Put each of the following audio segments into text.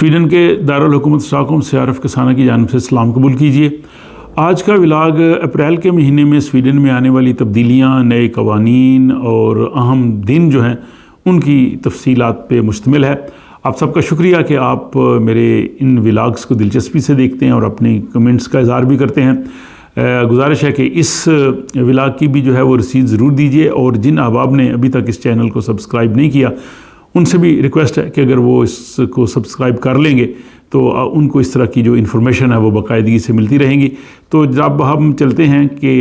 Sweden के दारुल हुकूमत Stockholm से आरफ कसाना की जानिब से सलाम कबूल कीजिए। आज का व्लॉग अप्रैल के महीने में स्वीडन में आने वाली तब्दीलियाँ, नए कवानीन और अहम दिन जो हैं उनकी तफसीलात पे मुश्तमिल है। आप सबका शुक्रिया कि आप मेरे इन व्लॉग्स को दिलचस्पी से देखते हैं और अपने कमेंट्स का इज़हार भी करते हैं। गुजारिश है कि इस व्लॉग की भी जो है वो रसीद ज़रूर दीजिए, और जिन अहबाब ने अभी तक इस चैनल को सब्सक्राइब नहीं किया उनसे भी रिक्वेस्ट है कि अगर वो इसको सब्सक्राइब कर लेंगे तो उनको इस तरह की जो इन्फॉर्मेशन है वो बाकायदगी से मिलती रहेंगी। तो जब हम चलते हैं कि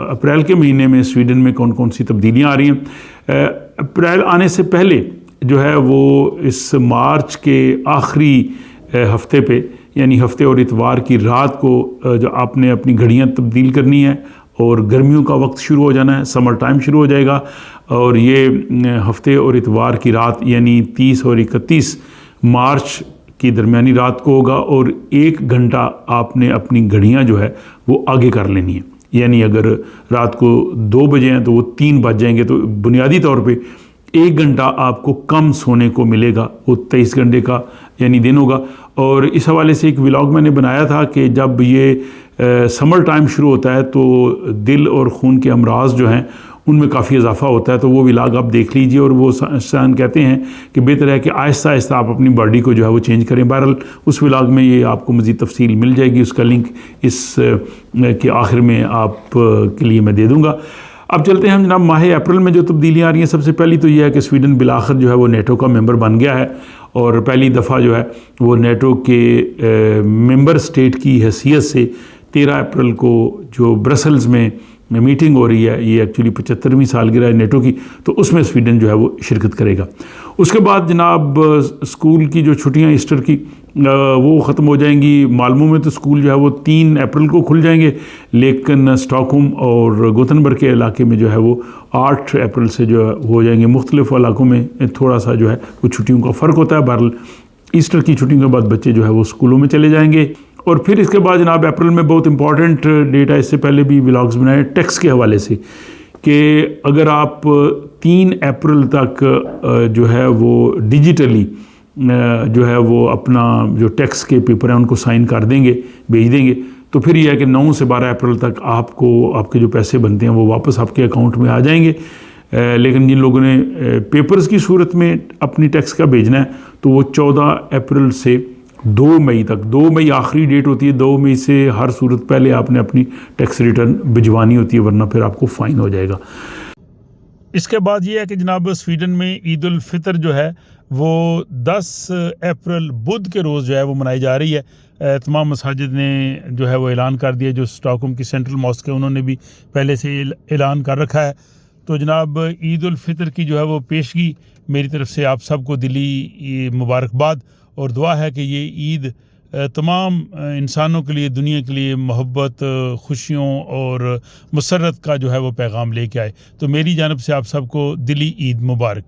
अप्रैल के महीने में स्वीडन में कौन कौन सी तब्दीलियाँ आ रही हैं। अप्रैल आने से पहले जो है वो इस मार्च के आखिरी हफ्ते पे, यानी हफ्ते और इतवार की रात को जो आपने अपनी घड़ियाँ तब्दील करनी है और गर्मियों का वक्त शुरू हो जाना है, समर टाइम शुरू हो जाएगा। और ये हफ्ते और इतवार की रात यानी 30 और 31 मार्च की दरमियानी रात को होगा, और 1 घंटा आपने अपनी घड़ियाँ जो है वो आगे कर लेनी है। यानी अगर रात को 2 बजे हैं तो वो 3 बज जाएंगे, तो बुनियादी तौर पे 1 घंटा आपको कम सोने को मिलेगा। वो 23 घंटे का यानी दिन होगा। और इस हवाले से एक व्लॉग मैंने बनाया था कि जब ये समर टाइम शुरू होता है तो दिल और खून के अमराज जो हैं उनमें काफ़ी इजाफा होता है। तो वो व्लॉग आप देख लीजिए, और वो इंसान कहते हैं कि बेहतर है कि आहिस्ता आहिस्ता आप अपनी बॉडी को जो है वो चेंज करें। बहरहाल उस व्लॉग में ये आपको मज़ीद तफसील मिल जाएगी, उसका लिंक इस के आखिर में आप के लिए मैं दे दूँगा। अब चलते हैं हम जनाब माह अप्रैल में जो तब्दीलियाँ आ रही हैं। सबसे पहली तो ये है कि स्वीडन बिलाखिर जो है वो नेटो का मेंबर बन गया है, और पहली दफ़ा जो है वो नेटो के मेंबर स्टेट की हैसियत से 13 अप्रैल को जो ब्रसल्स में मीटिंग हो रही है, ये एक्चुअली 75वीं सालगिरह है नेटो की, तो उसमें स्वीडन जो है वो शिरकत करेगा। उसके बाद जनाब स्कूल की जो छुट्टियां ईस्टर की वो ख़त्म हो जाएंगी। माल्मो में तो स्कूल जो है वो 3 अप्रैल को खुल जाएंगे, लेकिन स्टॉकहोम और गोथनबर्ग के इलाके में जो है वो 8 अप्रैल से जो है हो जाएंगे। मुख्तलिफ इलाकों में थोड़ा सा जो है वो छुट्टियों का फ़र्क होता है। बहरहाल ईस्टर की छुट्टियों के बाद बच्चे जो है वो स्कूलों में चले जाएंगे। और फिर इसके बाद जनाब अप्रैल में बहुत इंपॉर्टेंट डेट है, इससे पहले भी व्लॉग्स बनाए टैक्स के हवाले से, कि अगर आप 3 अप्रैल तक जो है वो डिजिटली जो है वो अपना जो टैक्स के पेपर हैं उनको साइन कर देंगे, भेज देंगे, तो फिर यह है कि 9 से 12 अप्रैल तक आपको आपके जो पैसे बनते हैं वो वापस आपके अकाउंट में आ जाएंगे। लेकिन जिन लोगों ने पेपर्स की सूरत में अपनी टैक्स का भेजना है तो वो 14 अप्रैल से 2 मई तक, 2 मई आखिरी डेट होती है। 2 मई से हर सूरत पहले आपने अपनी टैक्स रिटर्न भिजवानी होती है, वरना फिर आपको फ़ाइन हो जाएगा। इसके बाद ये है कि जनाब स्वीडन में ईद उल फितर जो है वो 10 अप्रैल बुध के रोज़ जो है वो मनाई जा रही है। तमाम मसाजिद ने जो है वो ऐलान कर दिया, जो स्टॉकहोम की सेंट्रल मॉस्क है उन्होंने भी पहले से ऐलान कर रखा है। तो जनाब ईद उल फितर की जो है वो पेशगी मेरी तरफ से आप सबको दिली मुबारकबाद, और दुआ है कि ये ईद तमाम इंसानों के लिए, दुनिया के लिए मोहब्बत, खुशियों और मसरत का जो है वो पैगाम लेके आए। तो मेरी जानब से आप सबको दिली ईद मुबारक।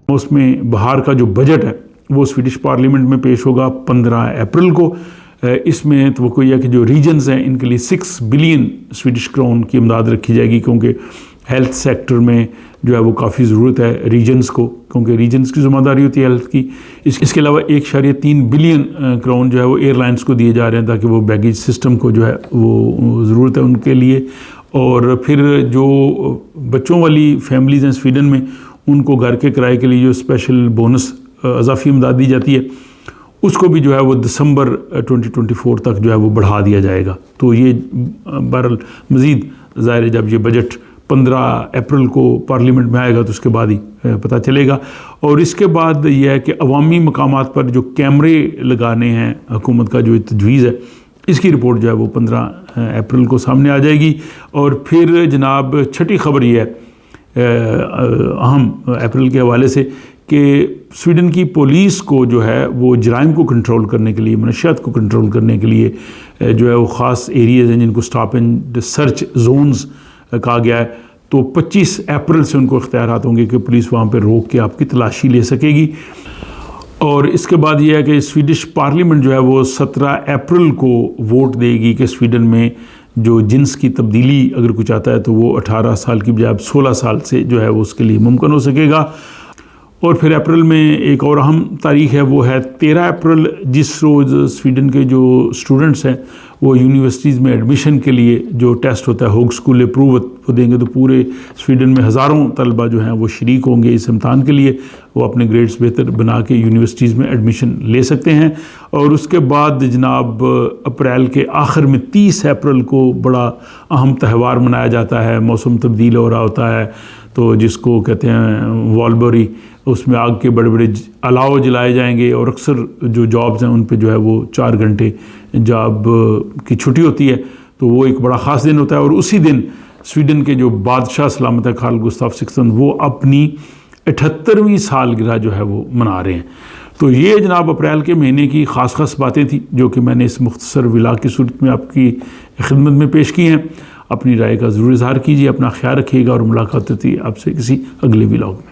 उसमें बाहर का जो बजट है वो स्वीडिश पार्लियामेंट में पेश होगा 15 अप्रैल को। इसमें तो वो कोई है कि जो रीजन्स हैं इनके लिए 6 बिलियन स्वीडिश क्राउन की इमदाद रखी जाएगी, क्योंकि हेल्थ सेक्टर में जो है वो काफ़ी ज़रूरत है रीजन्स को, क्योंकि रीजन्स की ज़िम्मेदारी होती है हेल्थ की। इसके अलावा 1.3 बिलियन क्राउन जो है वो एयरलाइंस को दिए जा रहे हैं, ताकि वो बैगेज सिस्टम को जो है वो ज़रूरत है उनके लिए। और फिर जो बच्चों वाली फैमिलीज़ हैं स्वीडन में, उनको घर के किराए के लिए जो स्पेशल बोनस अज़ाफ़ी इमदाद दी जाती है उसको भी जो है वो दिसंबर 2024 तक जो है वो बढ़ा दिया जाएगा। तो ये बहरहाल मज़ीद ज़ाहिर है जब ये बजट 15 अप्रैल को पार्लियामेंट में आएगा तो उसके बाद ही पता चलेगा। और इसके बाद यह है कि अवामी मकामात पर जो कैमरे लगाने हैं, हुकूमत का जो तजवीज़ है, इसकी रिपोर्ट जो है वो 15 अप्रैल को सामने आ जाएगी। और फिर जनाब छठी खबर ये है अहम अप्रैल के हवाले से, कि स्वीडन की पुलिस को जो है वो जराइम को कंट्रोल करने के लिए, मनशियात को कंट्रोल करने के लिए जो है वो ख़ास एरियाज़ हैं जिनको स्टॉप एंड सर्च जोन्स कहा गया है। तो 25 अप्रैल से उनको इख्तियारात होंगे कि पुलिस वहाँ पर रोक के आपकी तलाशी ले सकेगी। और इसके बाद यह है कि स्वीडिश पार्लियामेंट जो है वो 17 अप्रैल को वोट देगी कि स्वीडन में जो जिन्स की तब्दीली अगर कुछ आता है तो वो 18 साल की बजाय 16 साल से जो है वो उसके लिए मुमकिन हो सकेगा। और फिर अप्रैल में एक और अहम तारीख है, वो है 13 अप्रैल, जिस रोज़ स्वीडन के जो स्टूडेंट्स हैं वो यूनिवर्सिटीज़ में एडमिशन के लिए जो टेस्ट होता है होगस्कूल अप्रूव वो देंगे, तो पूरे स्वीडन में हज़ारों तलबा जो हैं वो शरीक होंगे इस इम्तहान के लिए। वो अपने ग्रेड्स बेहतर बना के यूनिवर्सिटीज़ में एडमिशन ले सकते हैं। और उसके बाद जनाब अप्रैल के आखिर में 30 अप्रैल को बड़ा अहम त्यौहार मनाया जाता है, मौसम तब्दील हो रहा होता है, तो जिसको कहते हैं वॉलबरी, उसमें आग के बड़े बड़े अलाव जलाए जाएंगे और अक्सर जो जॉब्स हैं उन पे जो है वो 4 घंटे जॉब की छुट्टी होती है, तो वो एक बड़ा ख़ास दिन होता है। और उसी दिन स्वीडन के जो बादशाह सलामत कार्ल गुस्ताफ 6 वो अपनी 78वीं सालगिरह जो है वो मना रहे हैं। तो ये जनाब अप्रैल के महीने की ख़ास बातें थी जो कि मैंने इस मुख्तसर विलाग की सूरत में आपकी खिदमत में पेश की हैं। अपनी राय का ज़रूर इज़हार कीजिए, अपना ख्याल रखिएगा और मुलाकात होती है आपसे किसी अगले विलाग में।